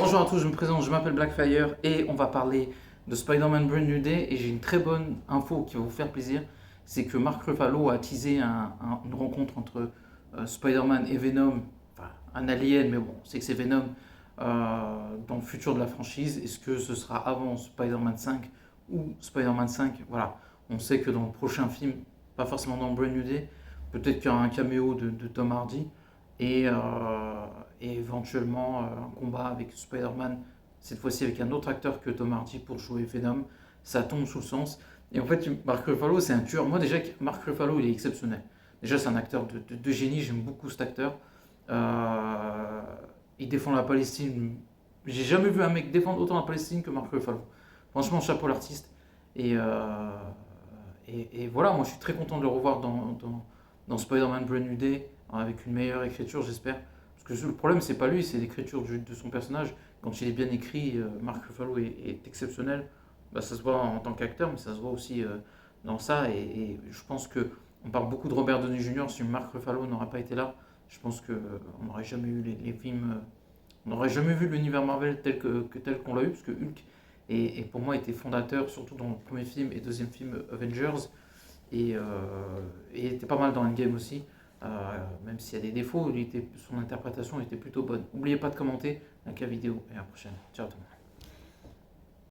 Bonjour à tous, je me présente, je m'appelle Blackfire et on va parler de Spider-Man Brand New Day et j'ai une très bonne info qui va vous faire plaisir, c'est que Mark Ruffalo a teasé une rencontre entre Spider-Man et Venom, enfin un alien mais bon, c'est que c'est Venom dans le futur de la franchise. Est-ce que ce sera avant Spider-Man 5 ou Spider-Man 5? Voilà, on sait que dans le prochain film, pas forcément dans Brand New Day, peut-être qu'il y aura un caméo de Tom Hardy et, et éventuellement un combat avec Spider-Man, cette fois-ci avec un autre acteur que Tom Hardy pour jouer Venom. Ça tombe sous le sens. Et en fait, Mark Ruffalo, c'est un tueur. Moi, déjà, Mark Ruffalo, il est exceptionnel. Déjà, c'est un acteur de génie. J'aime beaucoup cet acteur. Euh, il défend la Palestine. J'ai jamais vu un mec défendre autant la Palestine que Mark Ruffalo. Franchement, chapeau l'artiste. Et, euh, et voilà, moi, je suis très content de le revoir dans Spider-Man Brand New Day avec une meilleure écriture, j'espère. Parce que le problème, c'est pas lui, c'est l'écriture de son personnage. Quand il est bien écrit, Mark Ruffalo est exceptionnel. Bah, ça se voit en tant qu'acteur, mais ça se voit aussi dans ça. Et je pense que on parle beaucoup de Robert Downey Jr. Si Mark Ruffalo n'aurait pas été là, je pense qu'on n'aurait jamais eu les films. On n'aurait jamais vu l'univers Marvel tel qu'on l'a eu, parce que Hulk et pour moi était fondateur, surtout dans le premier film et deuxième film Avengers, et, et était pas mal dans Endgame aussi. Même s'il y a des défauts, son interprétation était plutôt bonne. N'oubliez pas de commenter, like la vidéo et à la prochaine. Ciao tout le monde.